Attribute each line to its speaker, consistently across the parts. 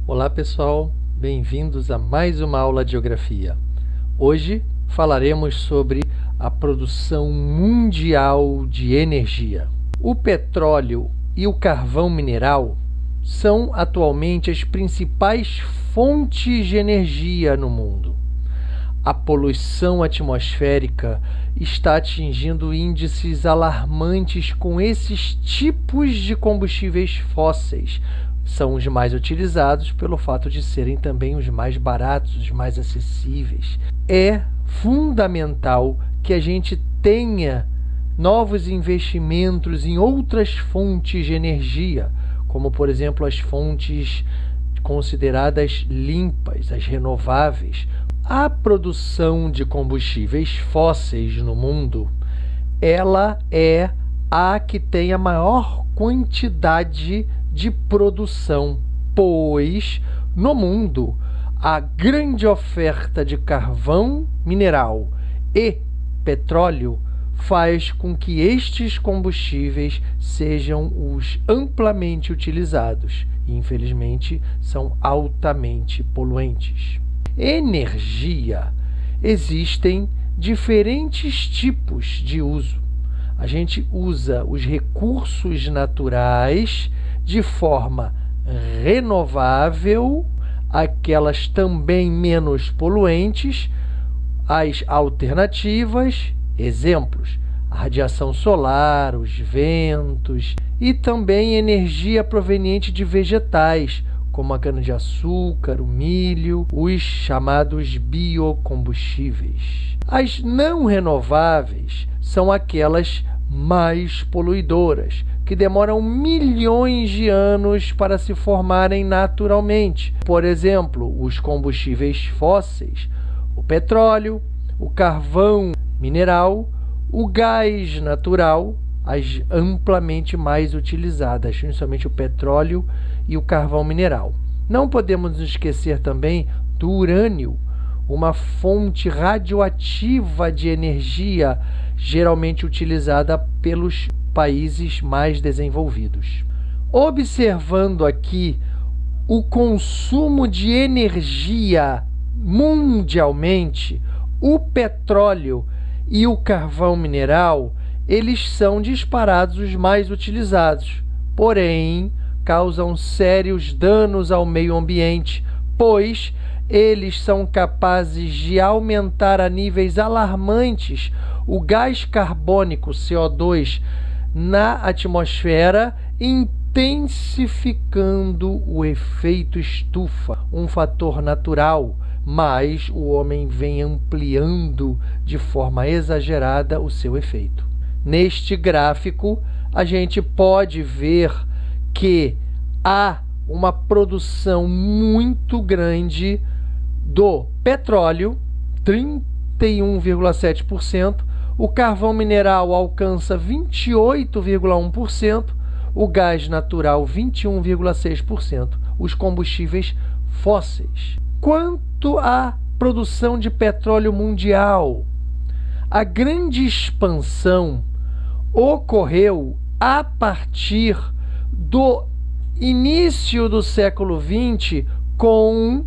Speaker 1: Olá pessoal, bem-vindos a mais uma aula de geografia. Hoje falaremos sobre a produção mundial de energia. O petróleo e o carvão mineral são atualmente as principais fontes de energia no mundo. A poluição atmosférica está atingindo índices alarmantes com esses tipos de combustíveis fósseis. São os mais utilizados pelo fato de serem também os mais baratos, os mais acessíveis. É fundamental que a gente tenha novos investimentos em outras fontes de energia, como, por exemplo, as fontes consideradas limpas, as renováveis. A produção de combustíveis fósseis no mundo, ela é a que tem a maior quantidade de produção, pois no mundo a grande oferta de carvão mineral e petróleo faz com que estes combustíveis sejam os amplamente utilizados e, infelizmente, são altamente poluentes. Energia. Existem diferentes tipos de uso. A gente usa os recursos naturais de forma renovável, aquelas também menos poluentes, as alternativas, exemplos, a radiação solar, os ventos e também energia proveniente de vegetais, como a cana-de-açúcar, o milho, os chamados biocombustíveis. As não renováveis são aquelas mais poluidoras, que demoram milhões de anos para se formarem naturalmente. Por exemplo, os combustíveis fósseis, o petróleo, o carvão mineral, o gás natural, as amplamente mais utilizadas, principalmente o petróleo e o carvão mineral. Não podemos nos esquecer também do urânio, uma fonte radioativa de energia geralmente utilizada pelos países mais desenvolvidos. Observando aqui o consumo de energia mundialmente, o petróleo e o carvão mineral, eles são disparados os mais utilizados, porém causam sérios danos ao meio ambiente, pois eles são capazes de aumentar a níveis alarmantes o gás carbônico CO2 na atmosfera, intensificando o efeito estufa, um fator natural, mas o homem vem ampliando de forma exagerada o seu efeito. Neste gráfico, a gente pode ver que há uma produção muito grande do petróleo, 31,7%, o carvão mineral alcança 28,1%, o gás natural 21,6%, os combustíveis fósseis. Quanto à produção de petróleo mundial, a grande expansão ocorreu a partir do início do século XX com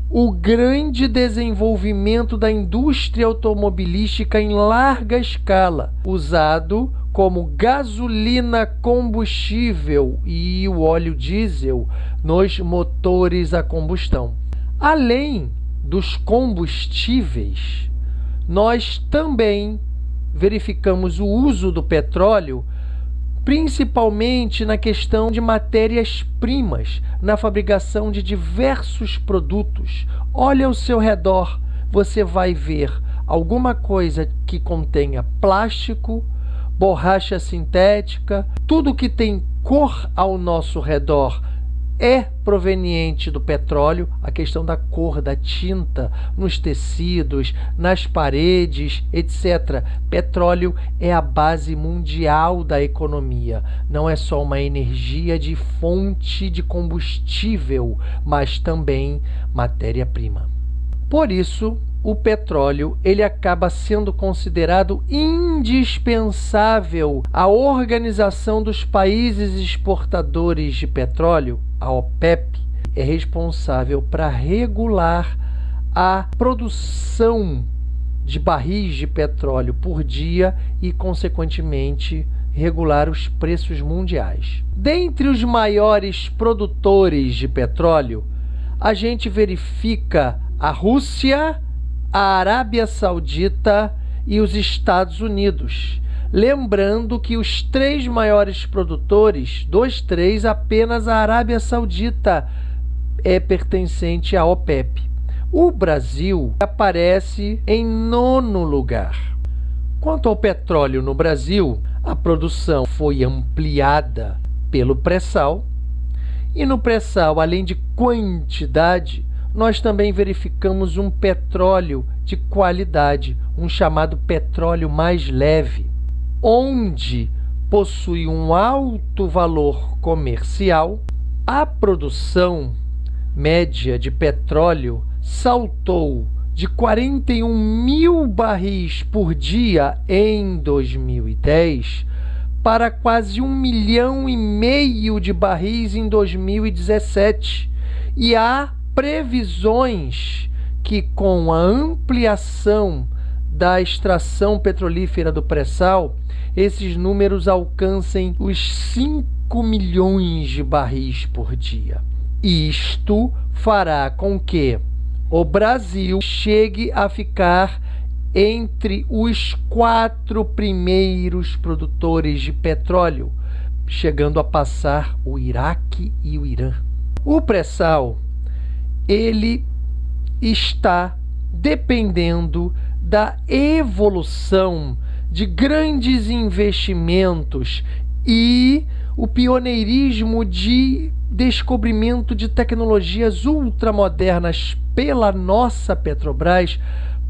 Speaker 1: o grande desenvolvimento da indústria automobilística em larga escala, usado como gasolina combustível e o óleo diesel nos motores a combustão. Além dos combustíveis, nós também verificamos o uso do petróleo principalmente na questão de matérias-primas, na fabricação de diversos produtos. Olha ao seu redor, você vai ver alguma coisa que contenha plástico, borracha sintética, tudo que tem cor ao nosso redor é proveniente do petróleo, a questão da cor, da tinta nos tecidos, nas paredes, etc. Petróleo é a base mundial da economia. Não é só uma energia de fonte de combustível, mas também matéria-prima. Por isso, o petróleo ele acaba sendo considerado indispensável à Organização dos Países Exportadores de Petróleo, a OPEP. é responsável para regular a produção de barris de petróleo por dia e, consequentemente, regular os preços mundiais. Dentre os maiores produtores de petróleo, a gente verifica a Rússia, a Arábia Saudita e os Estados Unidos. Lembrando que os 3 maiores produtores, dos 3, apenas a Arábia Saudita é pertencente à OPEP. O Brasil aparece em 9º lugar. Quanto ao petróleo no Brasil, a produção foi ampliada pelo pré-sal. E no pré-sal, além de quantidade, nós também verificamos um petróleo de qualidade, um chamado petróleo mais leve, onde possui um alto valor comercial. A produção média de petróleo saltou de 41 mil barris por dia em 2010 para quase 1,5 milhão de barris em 2017. E há previsões que, com a ampliação da extração petrolífera do pré-sal, esses números alcancem os 5 milhões de barris por dia. Isto fará com que o Brasil chegue a ficar entre os 4 primeiros produtores de petróleo, chegando a passar o Iraque e o Irã. O pré-sal, ele está dependendo da evolução de grandes investimentos e o pioneirismo de descobrimento de tecnologias ultramodernas pela nossa Petrobras,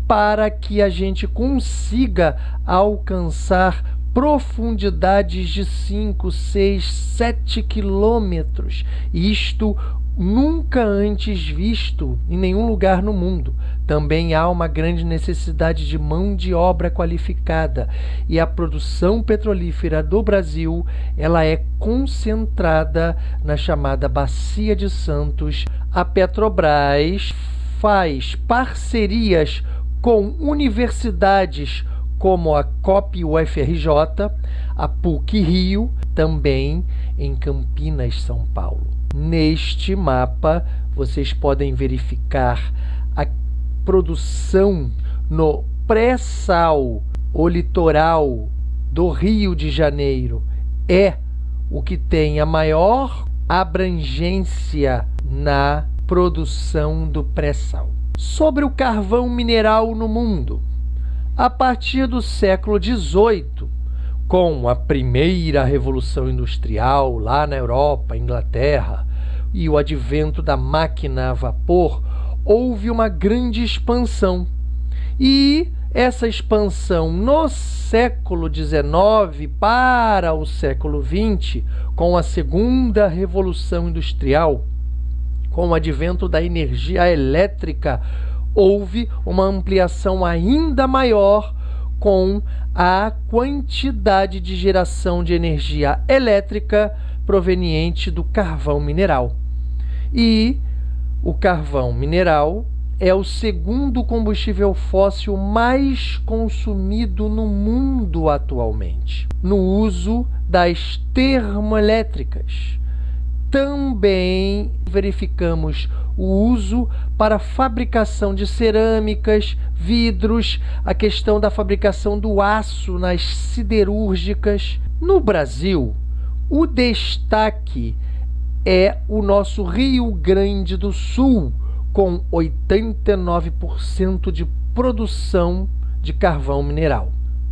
Speaker 1: para que a gente consiga alcançar profundidades de 5, 6, 7 quilômetros. Isto nunca antes visto em nenhum lugar no mundo. Também há uma grande necessidade de mão de obra qualificada, e a produção petrolífera do Brasil, ela é concentrada na chamada Bacia de Santos. A Petrobras faz parcerias com universidades como a COP UFRJ, a PUC Rio, também em Campinas, São Paulo. Neste mapa, vocês podem verificar a produção no pré-sal. O litoral do Rio de Janeiro é o que tem a maior abrangência na produção do pré-sal. Sobre o carvão mineral no mundo, a partir do século XVIII, com a primeira revolução industrial lá na Europa, Inglaterra, e o advento da máquina a vapor, houve uma grande expansão. E essa expansão no século XIX para o século XX, com a segunda revolução industrial, com o advento da energia elétrica, houve uma ampliação ainda maior com a quantidade de geração de energia elétrica proveniente do carvão mineral. E o carvão mineral é o segundo combustível fóssil mais consumido no mundo atualmente, no uso das termoelétricas. Também verificamos o uso para fabricação de cerâmicas, vidros, a questão da fabricação do aço nas siderúrgicas. No Brasil, o destaque é o nosso Rio Grande do Sul, com 89% de produção de carvão mineral.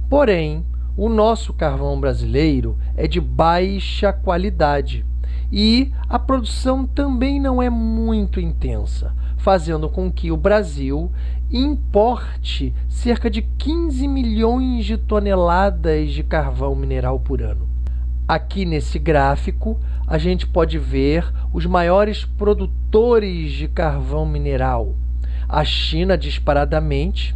Speaker 1: Porém, o nosso carvão brasileiro é de baixa qualidade e a produção também não é muito intensa, fazendo com que o Brasil importe cerca de 15 milhões de toneladas de carvão mineral por ano. Aqui nesse gráfico, a gente pode ver os maiores produtores de carvão mineral. A China, disparadamente,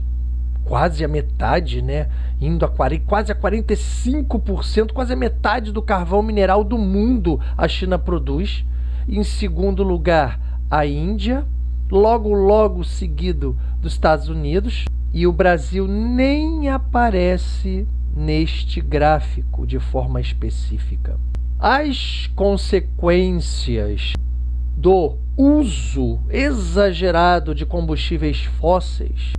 Speaker 1: quase a metade, né? Indo a quase a 45%, quase a metade do carvão mineral do mundo a China produz. Em segundo lugar, a Índia, logo seguido dos Estados Unidos, e o Brasil nem aparece neste gráfico de forma específica. As consequências do uso exagerado de combustíveis fósseis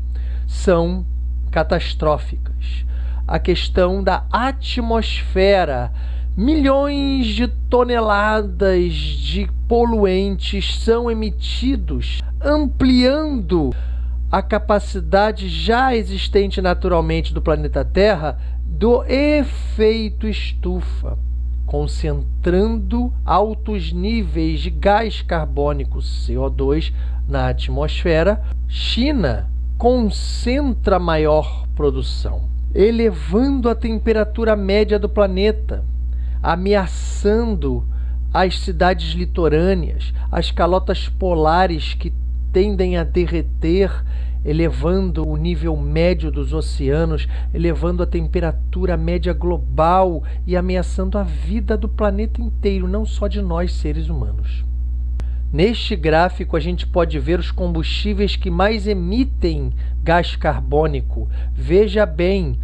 Speaker 1: são catastróficas. A questão da atmosfera, milhões de toneladas de poluentes são emitidos, ampliando a capacidade já existente naturalmente do planeta Terra do efeito estufa, concentrando altos níveis de gás carbônico CO2 na atmosfera. China concentra maior produção, elevando a temperatura média do planeta, ameaçando as cidades litorâneas, as calotas polares que tendem a derreter, elevando o nível médio dos oceanos, elevando a temperatura média global e ameaçando a vida do planeta inteiro, não só de nós, seres humanos. Neste gráfico, a gente pode ver os combustíveis que mais emitem gás carbônico. Veja bem,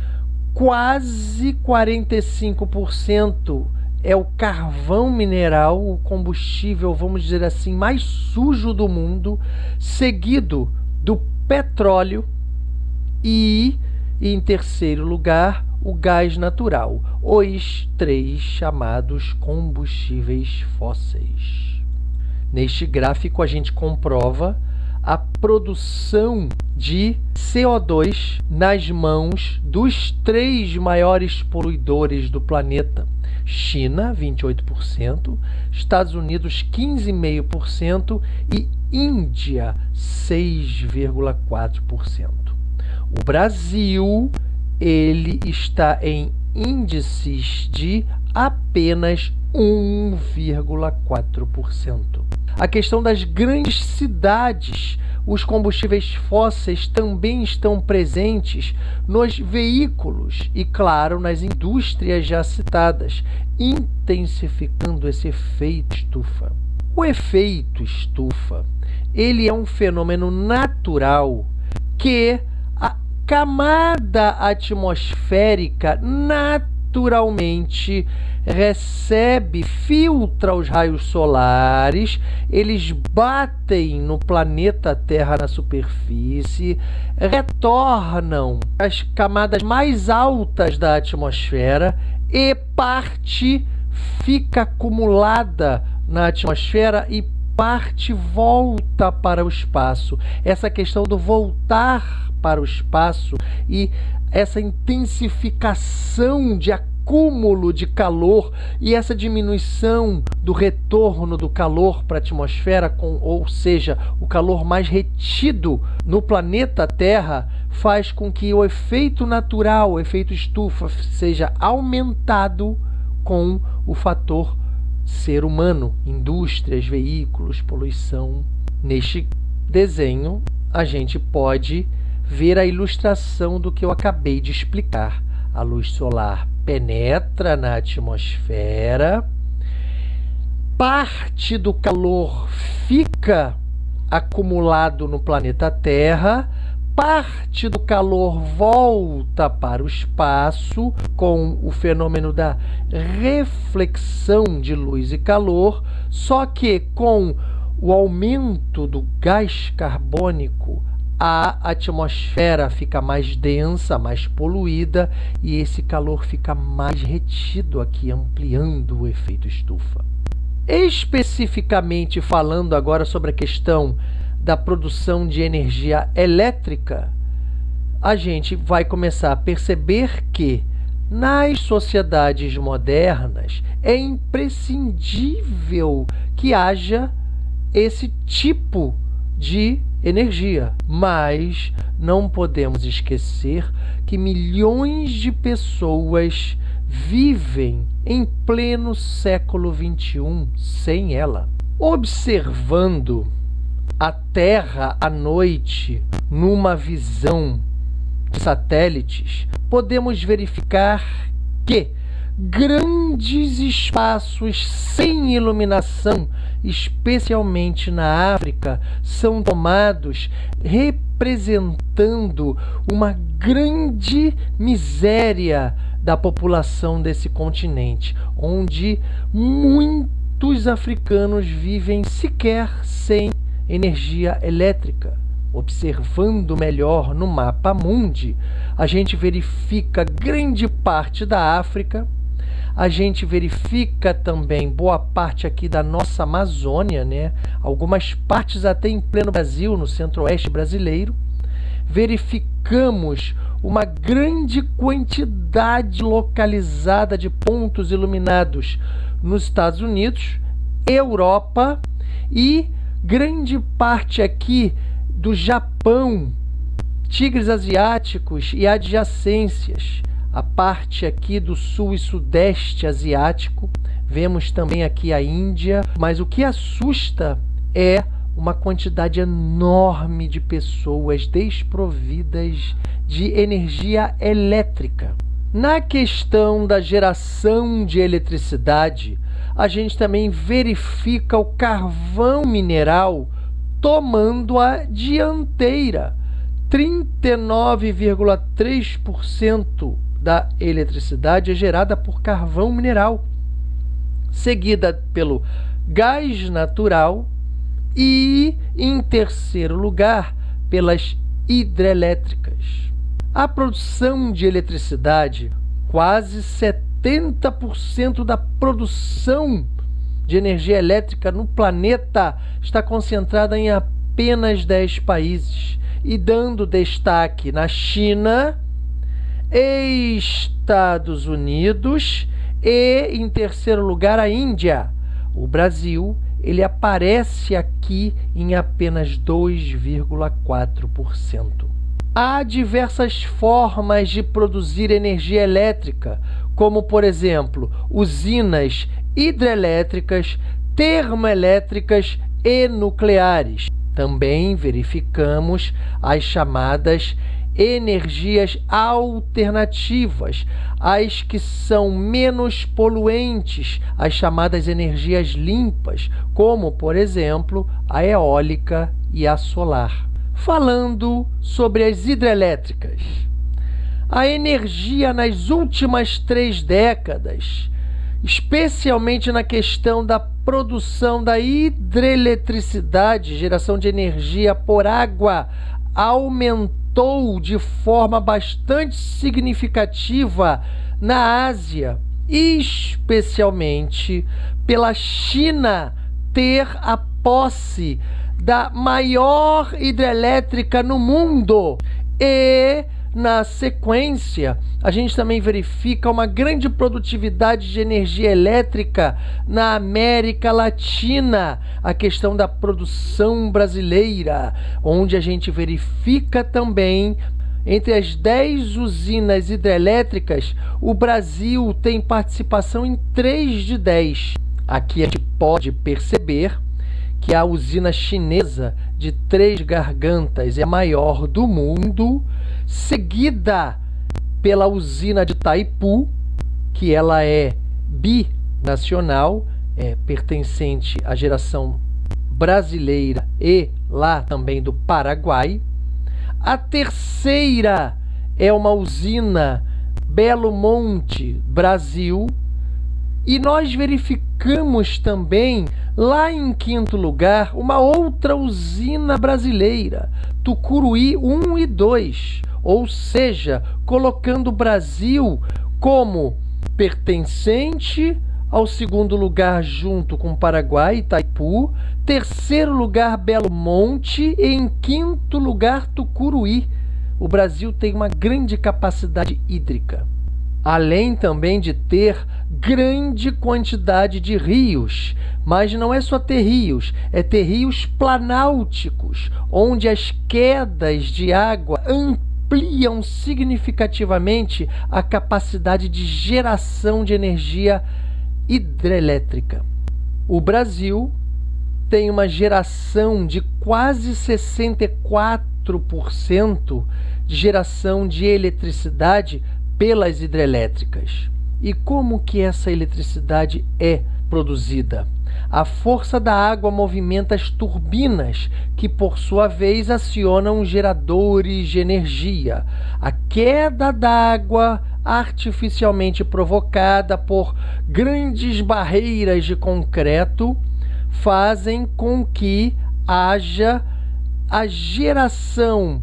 Speaker 1: quase 45% é o carvão mineral, o combustível, vamos dizer assim, mais sujo do mundo, seguido do petróleo e, em terceiro lugar, o gás natural, os três chamados combustíveis fósseis. Neste gráfico, a gente comprova a produção de CO2 nas mãos dos três maiores poluidores do planeta. China, 28%, Estados Unidos, 15,5% e Índia, 6,4%. O Brasil, ele está em índices de apenas 1,4%. A questão das grandes cidades, os combustíveis fósseis também estão presentes nos veículos e, claro, nas indústrias já citadas, intensificando esse efeito estufa. O efeito estufa, ele é um fenômeno natural que a camada atmosférica naturalmente recebe, filtra os raios solares, eles batem no planeta Terra na superfície, retornam às camadas mais altas da atmosfera e parte fica acumulada na atmosfera e parte volta para o espaço. Essa questão do voltar para o espaço e essa intensificação de acúmulo de calor e essa diminuição do retorno do calor para a atmosfera, ou seja, o calor mais retido no planeta Terra, faz com que o efeito natural, o efeito estufa, seja aumentado com o fator ser humano, indústrias, veículos, poluição. Neste desenho, a gente pode ver a ilustração do que eu acabei de explicar. A luz solar penetra na atmosfera, parte do calor fica acumulado no planeta Terra, parte do calor volta para o espaço com o fenômeno da reflexão de luz e calor, só que com o aumento do gás carbônico, a atmosfera fica mais densa, mais poluída e esse calor fica mais retido aqui, ampliando o efeito estufa. Especificamente falando agora sobre a questão da produção de energia elétrica, a gente vai começar a perceber que nas sociedades modernas é imprescindível que haja esse tipo de energia, mas não podemos esquecer que milhões de pessoas vivem em pleno século XXI sem ela. Observando a Terra à noite numa visão de satélites, podemos verificar que grandes espaços sem iluminação, especialmente na África, são tomados representando uma grande miséria da população desse continente, onde muitos africanos vivem sequer sem energia elétrica. Observando melhor no mapa mundi, a gente verifica grande parte da África, a gente verifica também boa parte aqui da nossa Amazônia, né? Algumas partes até em pleno Brasil, no centro-oeste brasileiro. Verificamos uma grande quantidade localizada de pontos iluminados nos Estados Unidos, Europa e grande parte aqui do Japão, tigres asiáticos e adjacências, a parte aqui do sul e sudeste asiático, vemos também aqui a Índia, mas o que assusta é uma quantidade enorme de pessoas desprovidas de energia elétrica. Na questão da geração de eletricidade, a gente também verifica o carvão mineral tomando a dianteira. 39,3% da eletricidade é gerada por carvão mineral, seguida pelo gás natural e, em terceiro lugar, pelas hidrelétricas. A produção de eletricidade, quase 70% da produção de energia elétrica no planeta está concentrada em apenas 10 países, e dando destaque na China, Estados Unidos e, em terceiro lugar, a Índia. O Brasil, ele aparece aqui em apenas 2,4%. Há diversas formas de produzir energia elétrica, como, por exemplo, usinas hidrelétricas, termoelétricas e nucleares. Também verificamos as chamadas energias alternativas, as que são menos poluentes, as chamadas energias limpas, como, por exemplo, a eólica e a solar. Falando sobre as hidrelétricas, a energia nas últimas 3 décadas, especialmente na questão da produção da hidroeletricidade, geração de energia por água, aumentou de forma bastante significativa na Ásia, especialmente pela China ter a posse da maior hidrelétrica no mundo. E, na sequência, a gente também verifica uma grande produtividade de energia elétrica na América Latina, a questão da produção brasileira, onde a gente verifica também, entre as 10 usinas hidrelétricas, o Brasil tem participação em 3 de 10. Aqui a gente pode perceber que a usina chinesa de Três Gargantas é a maior do mundo, seguida pela usina de Itaipu, que ela é binacional, pertencente à geração brasileira e lá também do Paraguai. A terceira é uma usina Belo Monte, Brasil. E nós verificamos também, lá em quinto lugar, uma outra usina brasileira, Tucuruí 1 e 2, ou seja, colocando o Brasil como pertencente ao segundo lugar junto com Paraguai, Itaipu, terceiro lugar Belo Monte e em quinto lugar Tucuruí. O Brasil tem uma grande capacidade hídrica, além também de ter grande quantidade de rios, mas não é só ter rios, é ter rios planálticos, onde as quedas de água ampliam significativamente a capacidade de geração de energia hidrelétrica. O Brasil tem uma geração de quase 64% de geração de eletricidade pelas hidrelétricas. E como que essa eletricidade é produzida? A força da água movimenta as turbinas, que por sua vez acionam geradores de energia. A queda d'água artificialmente provocada por grandes barreiras de concreto fazem com que haja a geração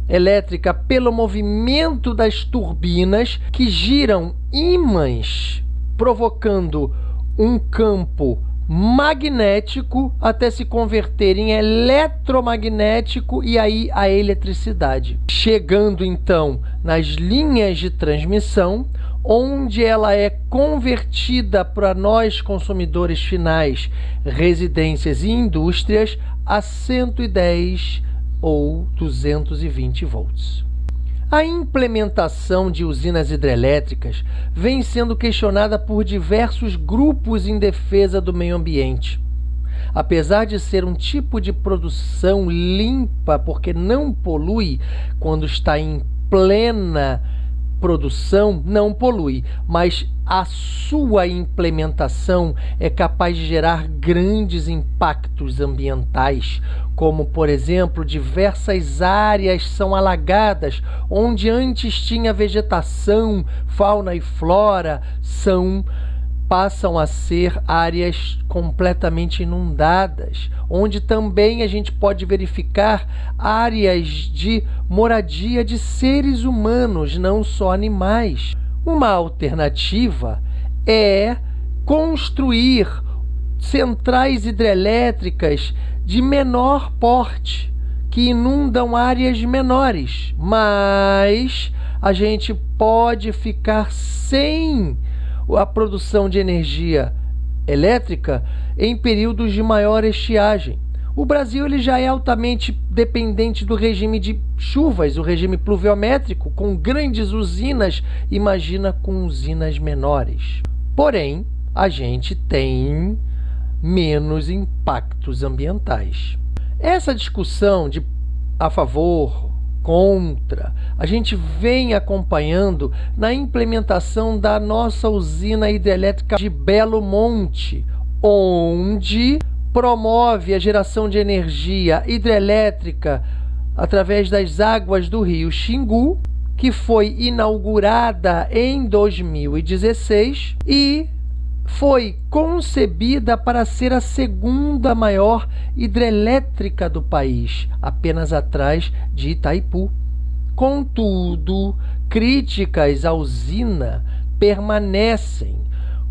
Speaker 1: elétrica pelo movimento das turbinas, que giram ímãs, provocando um campo magnético até se converter em eletromagnético e aí a eletricidade. Chegando então nas linhas de transmissão, onde ela é convertida para nós consumidores finais, residências e indústrias, a 110 ou 220 volts. A implementação de usinas hidrelétricas vem sendo questionada por diversos grupos em defesa do meio ambiente. Apesar de ser um tipo de produção limpa, porque não polui, quando está em plena produção, não polui, mas a sua implementação é capaz de gerar grandes impactos ambientais, como, por exemplo, diversas áreas são alagadas, onde antes tinha vegetação, fauna e flora, passam a ser áreas completamente inundadas, onde também a gente pode verificar áreas de moradia de seres humanos, não só animais. Uma alternativa é construir centrais hidrelétricas de menor porte, que inundam áreas menores, mas a gente pode ficar sem a produção de energia elétrica em períodos de maior estiagem. O Brasil ele já é altamente dependente do regime de chuvas, o regime pluviométrico, com grandes usinas, imagina com usinas menores. Porém, a gente tem menos impactos ambientais. Essa discussão de a favor, contra, a gente vem acompanhando na implementação da nossa usina hidrelétrica de Belo Monte, onde promove a geração de energia hidrelétrica através das águas do rio Xingu, que foi inaugurada em 2016 e foi concebida para ser a segunda maior hidrelétrica do país, apenas atrás de Itaipu. Contudo, críticas à usina permanecem,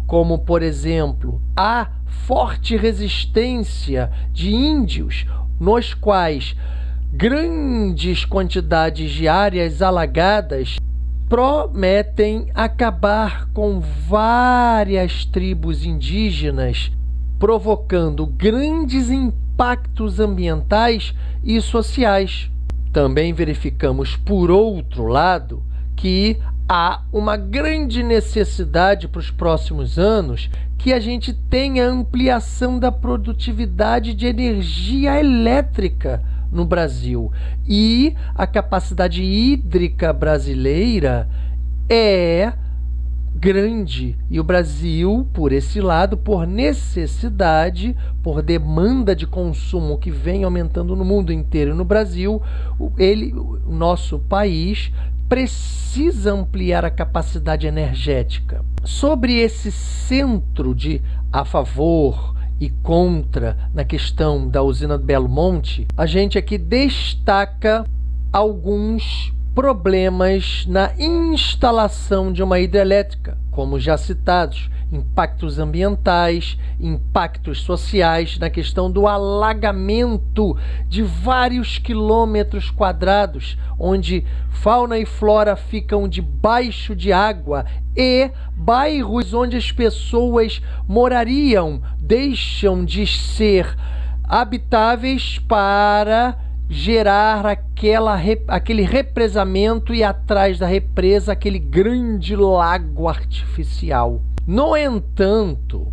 Speaker 1: como, por exemplo, a forte resistência de índios, nos quais grandes quantidades de áreas alagadas prometem acabar com várias tribos indígenas, provocando grandes impactos ambientais e sociais. Também verificamos, por outro lado, que há uma grande necessidade para os próximos anos que a gente tenha ampliação da produtividade de energia elétrica no Brasil. E a capacidade hídrica brasileira é grande. E o Brasil, por esse lado, por necessidade, por demanda de consumo que vem aumentando no mundo inteiro e no Brasil, o nosso país precisa ampliar a capacidade energética. Sobre esse centro de a favor e contra na questão da usina do Belo Monte, a gente aqui destaca alguns problemas na instalação de uma hidrelétrica, como já citados, impactos ambientais, impactos sociais, na questão do alagamento de vários quilômetros quadrados, onde fauna e flora ficam debaixo de água e bairros onde as pessoas morariam deixam de ser habitáveis para gerar aquele represamento e atrás da represa aquele grande lago artificial. No entanto,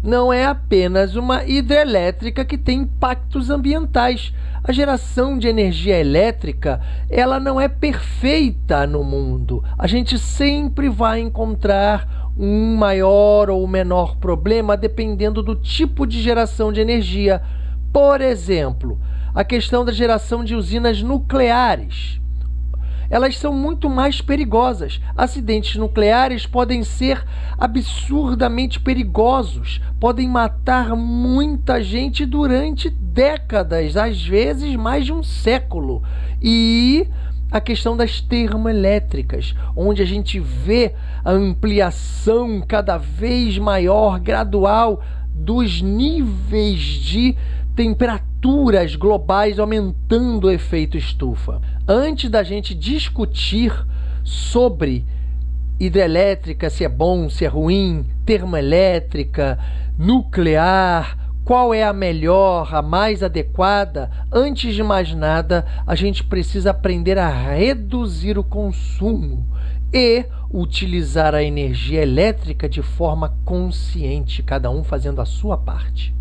Speaker 1: não é apenas uma hidrelétrica que tem impactos ambientais. A geração de energia elétrica, ela não é perfeita no mundo. A gente sempre vai encontrar um maior ou menor problema dependendo do tipo de geração de energia. Por exemplo, a questão da geração de usinas nucleares. Elas são muito mais perigosas. Acidentes nucleares podem ser absurdamente perigosos, podem matar muita gente durante décadas, às vezes mais de um século. E a questão das termoelétricas, onde a gente vê a ampliação cada vez maior, gradual, dos níveis de temperaturas globais aumentando o efeito estufa. Antes da gente discutir sobre hidrelétrica, se é bom, se é ruim, termoelétrica, nuclear, qual é a melhor, a mais adequada, antes de mais nada, a gente precisa aprender a reduzir o consumo e utilizar a energia elétrica de forma consciente, cada um fazendo a sua parte.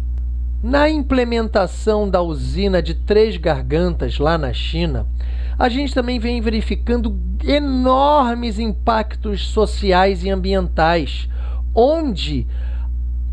Speaker 1: Na implementação da usina de Três Gargantas lá na China, a gente também vem verificando enormes impactos sociais e ambientais, onde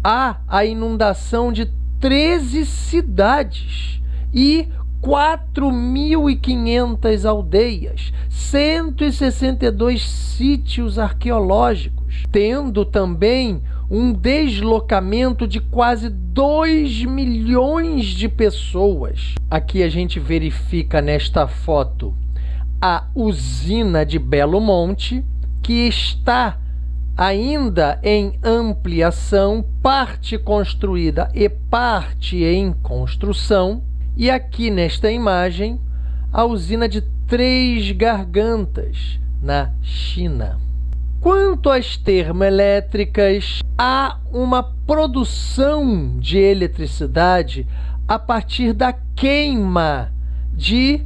Speaker 1: há a inundação de 13 cidades e 4.500 aldeias, 162 sítios arqueológicos, tendo também um deslocamento de quase 2 milhões de pessoas. Aqui a gente verifica nesta foto a usina de Belo Monte, que está ainda em ampliação, parte construída e parte em construção. E aqui nesta imagem, a usina de Três Gargantas, na China. Quanto às termoelétricas, há uma produção de eletricidade a partir da queima de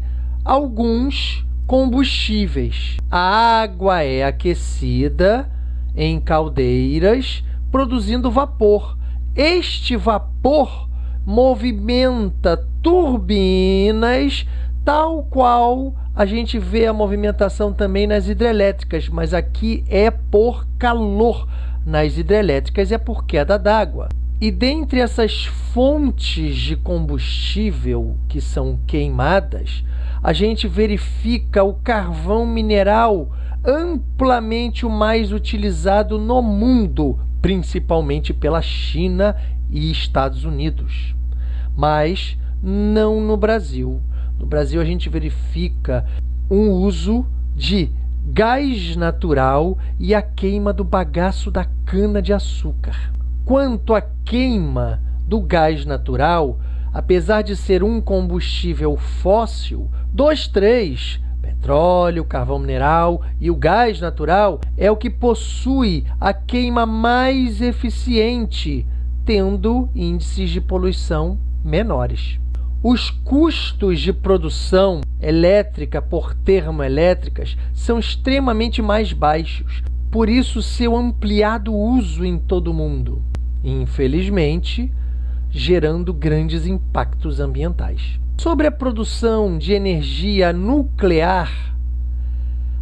Speaker 1: alguns combustíveis. A água é aquecida em caldeiras, produzindo vapor. Este vapor movimenta turbinas, tal qual a gente vê a movimentação também nas hidrelétricas, mas aqui é por calor. Nas hidrelétricas é por queda d'água. E dentre essas fontes de combustível que são queimadas, a gente verifica o carvão mineral, amplamente o mais utilizado no mundo, principalmente pela China e Estados Unidos, mas não no Brasil. No Brasil a gente verifica um uso de gás natural e a queima do bagaço da cana-de-açúcar. Quanto à queima do gás natural, apesar de ser um combustível fóssil, dos três, petróleo, carvão mineral e o gás natural, é o que possui a queima mais eficiente, tendo índices de poluição menores. Os custos de produção elétrica por termoelétricas são extremamente mais baixos, por isso seu ampliado uso em todo o mundo, infelizmente, gerando grandes impactos ambientais. Sobre a produção de energia nuclear,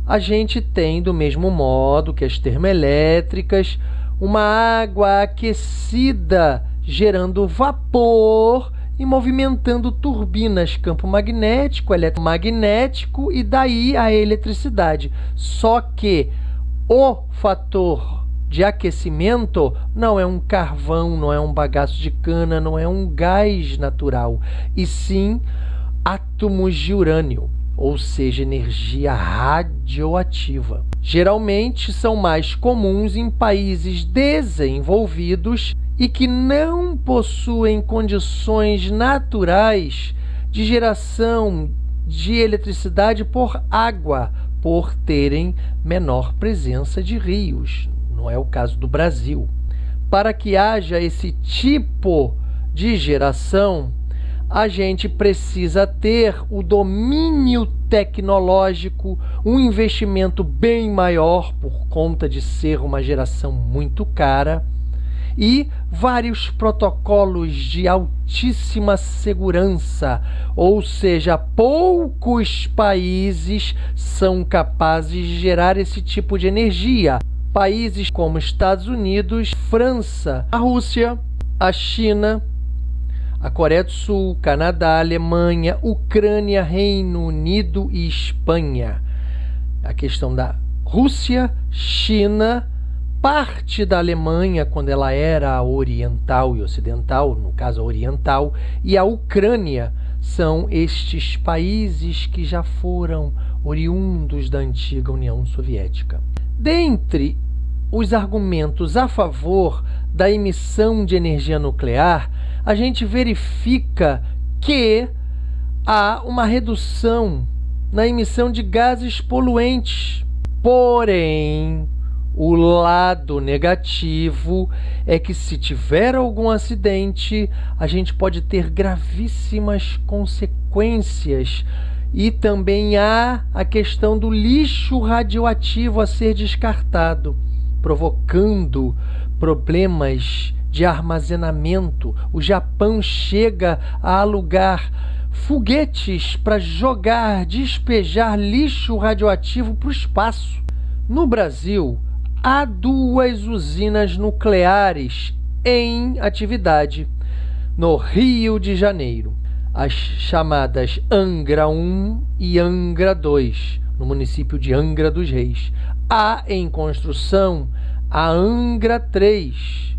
Speaker 1: a gente tem, do mesmo modo que as termoelétricas, uma água aquecida gerando vapor e movimentando turbinas, campo magnético, eletromagnético e daí a eletricidade. Só que o fator de aquecimento não é um carvão, não é um bagaço de cana, não é um gás natural, e sim átomos de urânio, ou seja, energia radioativa. Geralmente são mais comuns em países desenvolvidos e que não possuem condições naturais de geração de eletricidade por água, por terem menor presença de rios. Não é o caso do Brasil. Para que haja esse tipo de geração, a gente precisa ter o domínio tecnológico, um investimento bem maior por conta de ser uma geração muito cara e vários protocolos de altíssima segurança, ou seja, poucos países são capazes de gerar esse tipo de energia. Países como Estados Unidos, França, a Rússia, a China, a Coreia do Sul, Canadá, Alemanha, Ucrânia, Reino Unido e Espanha. A questão da Rússia, China, parte da Alemanha, quando ela era oriental e ocidental, no caso oriental, e a Ucrânia, são estes países que já foram oriundos da antiga União Soviética. Dentre os argumentos a favor da emissão de energia nuclear, a gente verifica que há uma redução na emissão de gases poluentes. Porém, o lado negativo é que, se tiver algum acidente, a gente pode ter gravíssimas consequências. E também há a questão do lixo radioativo a ser descartado, provocando problemas de armazenamento. O Japão chega a alugar foguetes para despejar lixo radioativo para o espaço. No Brasil, há 2 usinas nucleares em atividade no Rio de Janeiro, as chamadas Angra 1 e Angra 2, no município de Angra dos Reis. Há em construção a Angra 3.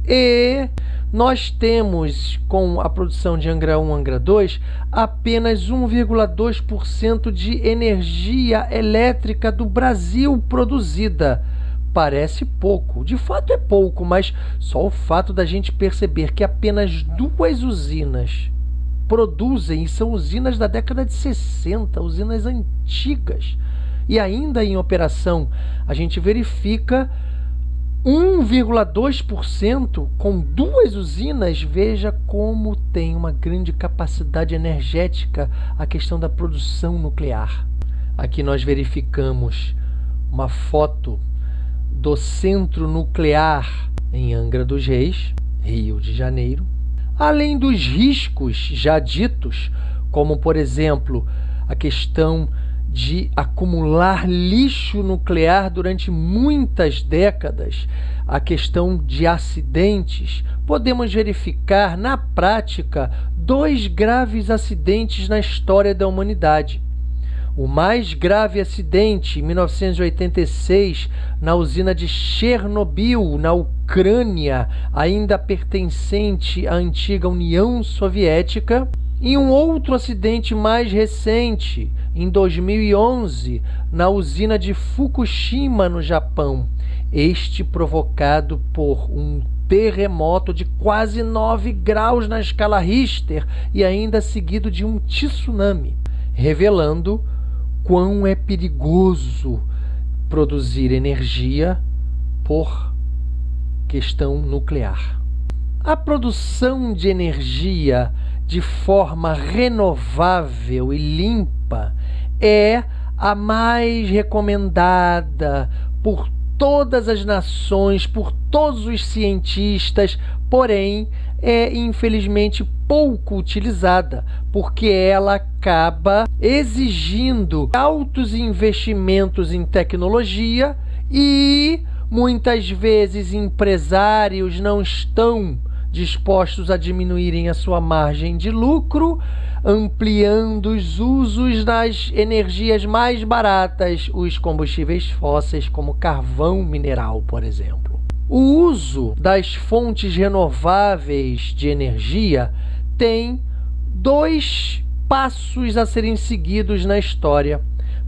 Speaker 1: E nós temos, com a produção de Angra 1 e Angra 2, apenas 1,2% de energia elétrica do Brasil produzida. Parece pouco, de fato é pouco, mas só o fato da gente perceber que apenas 2 usinas produzem, e são usinas da década de 60, usinas antigas, e ainda em operação, a gente verifica 1,2% com 2 usinas. Veja como tem uma grande capacidade energética a questão da produção nuclear. Aqui nós verificamos uma foto do centro nuclear em Angra dos Reis, Rio de Janeiro. Além dos riscos já ditos, como por exemplo a questão de acumular lixo nuclear durante muitas décadas, a questão de acidentes, podemos verificar na prática 2 graves acidentes na história da humanidade. O mais grave acidente, em 1986, na usina de Chernobyl, na Ucrânia, ainda pertencente à antiga União Soviética, e um outro acidente mais recente, em 2011, na usina de Fukushima, no Japão, este provocado por um terremoto de quase 9 graus na escala Richter e ainda seguido de um tsunami, revelando quão é perigoso produzir energia por questão nuclear. A produção de energia de forma renovável e limpa é a mais recomendada por todas as nações, por todos os cientistas, porém é infelizmente pouco utilizada, porque ela acaba exigindo altos investimentos em tecnologia e muitas vezes empresários não estão dispostos a diminuírem a sua margem de lucro, ampliando os usos das energias mais baratas, os combustíveis fósseis, como carvão mineral, por exemplo. O uso das fontes renováveis de energia tem 2 passos a serem seguidos na história.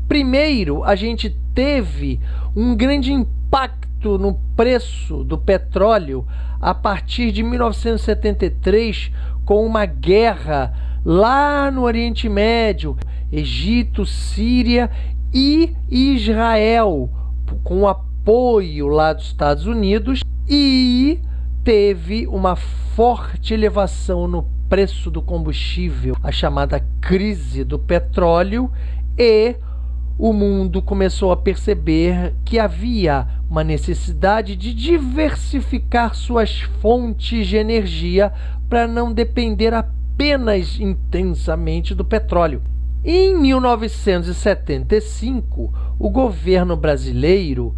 Speaker 1: Primeiro, a gente teve um grande impacto no preço do petróleo a partir de 1973, com uma guerra lá no Oriente Médio, Egito, Síria e Israel, com apoio lá dos Estados Unidos, e teve uma forte elevação no preço do combustível, a chamada crise do petróleo, e o mundo começou a perceber que havia uma necessidade de diversificar suas fontes de energia para não depender apenas intensamente do petróleo. Em 1975, o governo brasileiro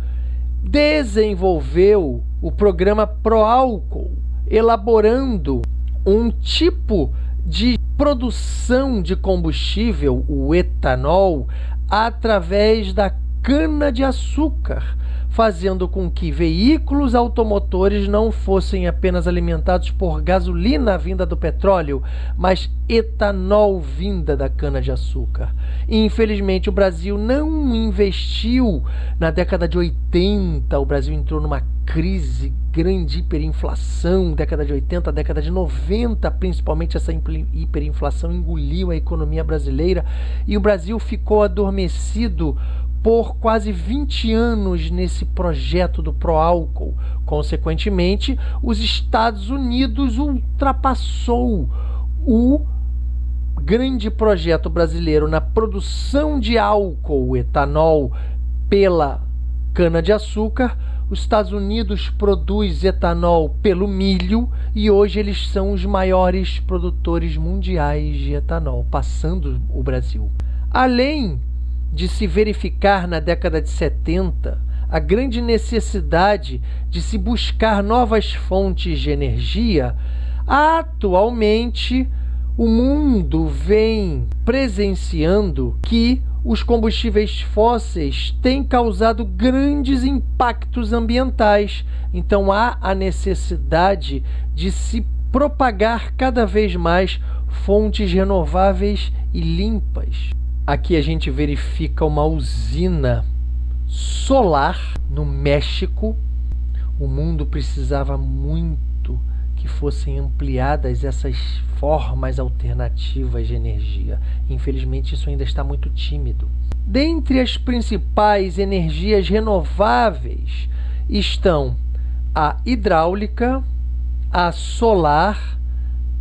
Speaker 1: desenvolveu o programa Proálcool, elaborando um tipo de produção de combustível, o etanol, através da cana-de-açúcar, fazendo com que veículos automotores não fossem apenas alimentados por gasolina vinda do petróleo, mas etanol vinda da cana-de-açúcar. Infelizmente, o Brasil não investiu. Na década de 80, o Brasil entrou numa crise, grande hiperinflação, década de 80, década de 90, principalmente essa hiperinflação engoliu a economia brasileira e o Brasil ficou adormecido por quase 20 anos nesse projeto do Proálcool. Consequentemente, os Estados Unidos ultrapassou o grande projeto brasileiro na produção de álcool, etanol, pela cana-de-açúcar. Os Estados Unidos produz etanol pelo milho e hoje eles são os maiores produtores mundiais de etanol, passando o Brasil. Além de se verificar na década de 70 a grande necessidade de se buscar novas fontes de energia, atualmente o mundo vem presenciando que os combustíveis fósseis têm causado grandes impactos ambientais. Então há a necessidade de se propagar cada vez mais fontes renováveis e limpas. Aqui a gente verifica uma usina solar no México. O mundo precisava muito que fossem ampliadas essas formas alternativas de energia. Infelizmente, isso ainda está muito tímido. Dentre as principais energias renováveis estão a hidráulica, a solar,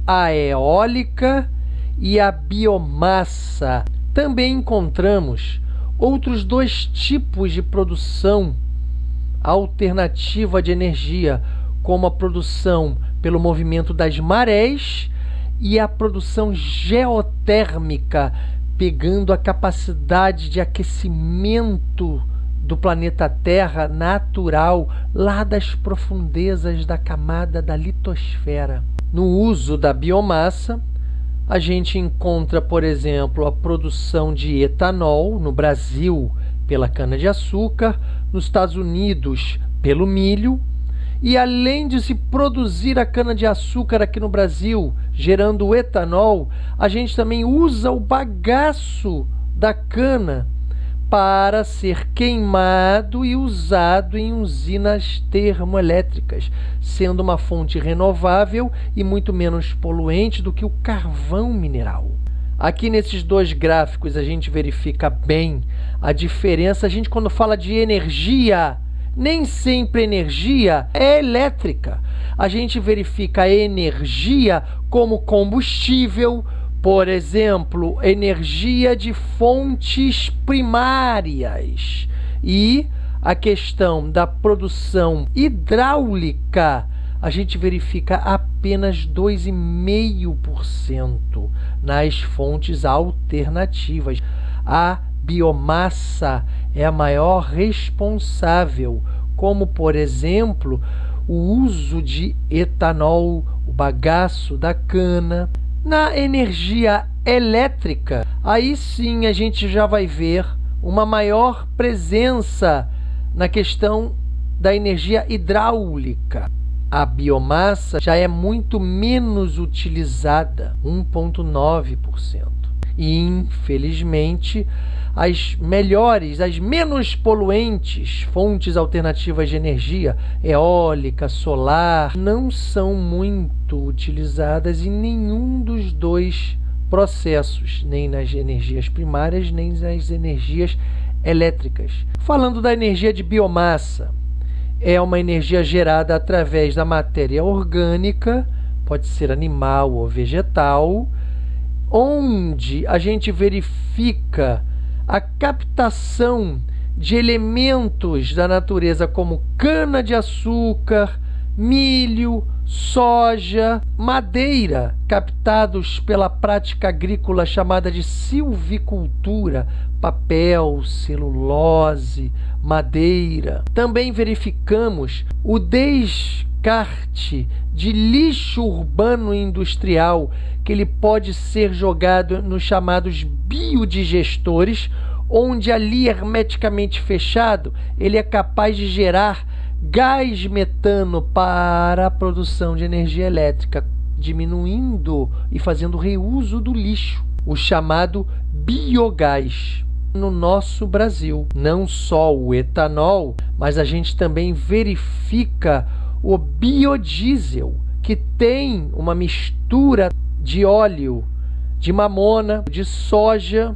Speaker 1: a eólica e a biomassa. Também encontramos outros dois tipos de produção alternativa de energia, como a produção pelo movimento das marés e a produção geotérmica, pegando a capacidade de aquecimento do planeta Terra natural lá das profundezas da camada da litosfera. No uso da biomassa, a gente encontra, por exemplo, a produção de etanol no Brasil pela cana-de-açúcar, nos Estados Unidos pelo milho, e além de se produzir a cana-de-açúcar aqui no Brasil, gerando o etanol, a gente também usa o bagaço da cana para ser queimado e usado em usinas termoelétricas, sendo uma fonte renovável e muito menos poluente do que o carvão mineral. Aqui nesses dois gráficos a gente verifica bem a diferença. A gente, quando fala de energia, nem sempre energia é elétrica. A gente verifica a energia como combustível, por exemplo, energia de fontes primárias. E a questão da produção hidráulica, a gente verifica apenas 2,5% nas fontes alternativas. A biomassa é a maior responsável, como, por exemplo, o uso de etanol, o bagaço da cana. Na energia elétrica, aí sim a gente já vai ver uma maior presença na questão da energia hidráulica. A biomassa já é muito menos utilizada, 1,9%. E, infelizmente, as melhores, as menos poluentes fontes alternativas de energia, eólica, solar, não são muito utilizadas em nenhum dos dois processos, nem nas energias primárias, nem nas energias elétricas. Falando da energia de biomassa, é uma energia gerada através da matéria orgânica, pode ser animal ou vegetal, onde a gente verifica a captação de elementos da natureza como cana-de-açúcar, milho, soja, madeira, captados pela prática agrícola chamada de silvicultura, papel, celulose, madeira. Também verificamos o descarte de lixo urbano e industrial, que ele pode ser jogado nos chamados biodigestores, onde ali hermeticamente fechado, ele é capaz de gerar gás metano para a produção de energia elétrica, diminuindo e fazendo reuso do lixo, o chamado biogás. No nosso Brasil, não só o etanol, mas a gente também verifica o biodiesel, que tem uma mistura de óleo de mamona, de soja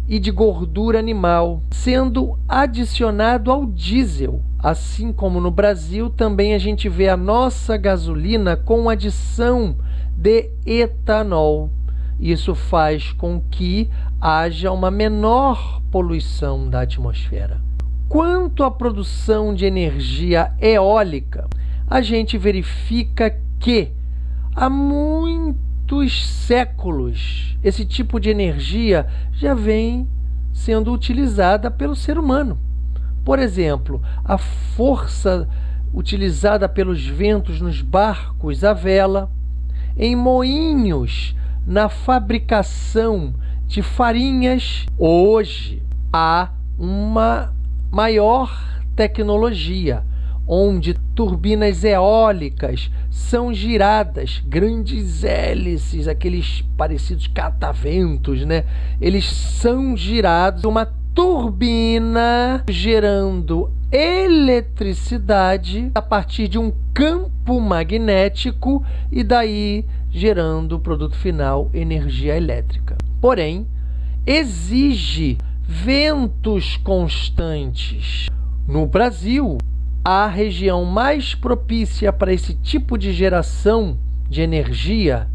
Speaker 1: e de gordura animal, sendo adicionado ao diesel. Assim como no Brasil, também a gente vê a nossa gasolina com adição de etanol. Isso faz com que haja uma menor poluição da atmosfera. Quanto à produção de energia eólica, a gente verifica que há muitos séculos esse tipo de energia já vem sendo utilizada pelo ser humano. Por exemplo, a força utilizada pelos ventos nos barcos à vela, em moinhos na fabricação de farinhas. Hoje há uma maior tecnologia, onde turbinas eólicas são giradas, grandes hélices, aqueles parecidos cataventos, né? Eles são girados, uma turbina gerando eletricidade a partir de um campo magnético e daí gerando o produto final, energia elétrica. Porém, exige ventos constantes. No Brasil, a região mais propícia para esse tipo de geração de energia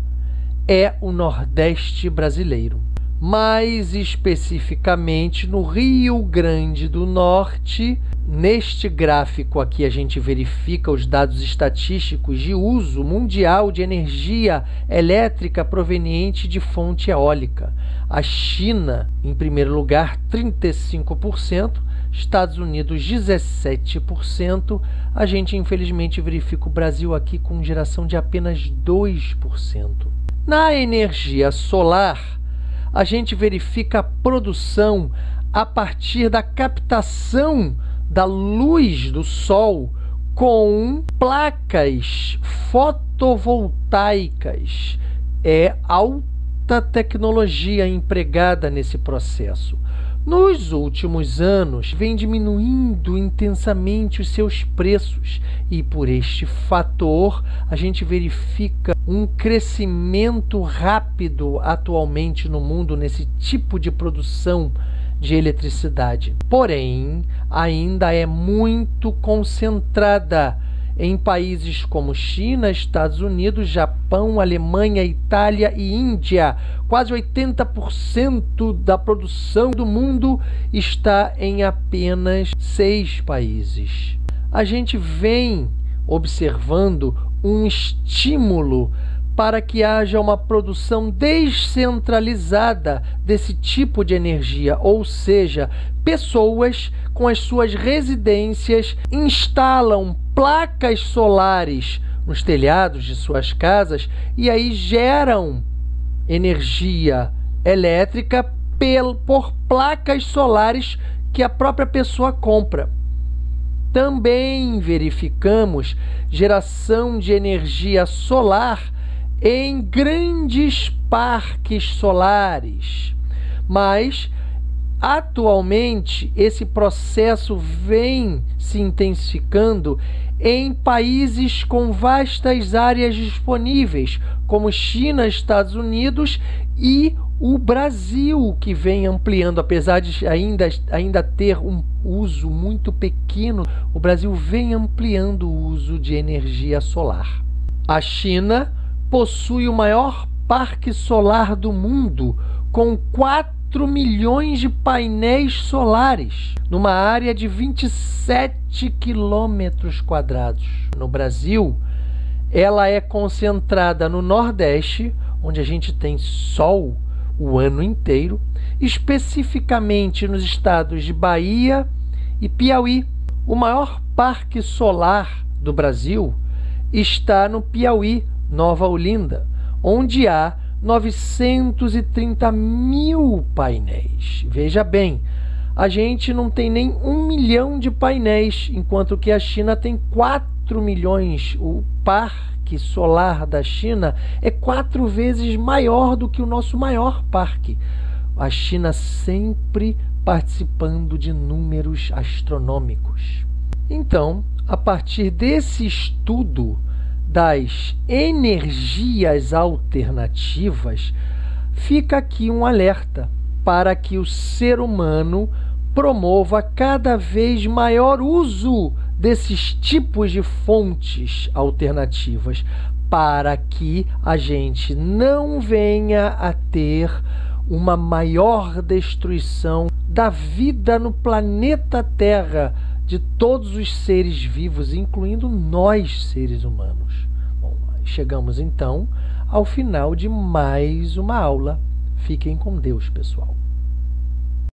Speaker 1: é o Nordeste brasileiro. Mais especificamente no Rio Grande do Norte. Neste gráfico aqui a gente verifica os dados estatísticos de uso mundial de energia elétrica proveniente de fonte eólica. A China, em primeiro lugar, 35%, Estados Unidos 17%, a gente infelizmente verifica o Brasil aqui com geração de apenas 2%. Na energia solar, a gente verifica a produção a partir da captação da luz do sol com placas fotovoltaicas. É alta tecnologia empregada nesse processo. Nos últimos anos, vem diminuindo intensamente os seus preços e, por este fator, a gente verifica um crescimento rápido atualmente no mundo nesse tipo de produção de eletricidade. Porém, ainda é muito concentrada em países como China, Estados Unidos, Japão, Alemanha, Itália e Índia. Quase 80% da produção do mundo está em apenas 6 países. A gente vem observando um estímulo para que haja uma produção descentralizada desse tipo de energia, ou seja, pessoas com as suas residências instalam placas solares nos telhados de suas casas e aí geram energia elétrica por placas solares que a própria pessoa compra. Também verificamos geração de energia solar em grandes parques solares, mas atualmente esse processo vem se intensificando em países com vastas áreas disponíveis, como China, Estados Unidos e o Brasil, que vem ampliando, apesar de ainda ter um uso muito pequeno, o Brasil vem ampliando o uso de energia solar. A China possui o maior parque solar do mundo, com 4 4 milhões de painéis solares, numa área de 27 quilômetros quadrados. No Brasil, ela é concentrada no Nordeste, onde a gente tem sol o ano inteiro, especificamente nos estados de Bahia e Piauí. O maior parque solar do Brasil está no Piauí, Nova Olinda, onde há 930 mil painéis. Veja bem, a gente não tem nem 1 milhão de painéis, enquanto que a China tem 4 milhões. O parque solar da China é 4 vezes maior do que o nosso maior parque. A China sempre participando de números astronômicos. Então, a partir desse estudo das energias alternativas, fica aqui um alerta para que o ser humano promova cada vez maior uso desses tipos de fontes alternativas, para que a gente não venha a ter uma maior destruição da vida no planeta Terra, de todos os seres vivos, incluindo nós, seres humanos. Bom, chegamos então ao final de mais uma aula. Fiquem com Deus, pessoal.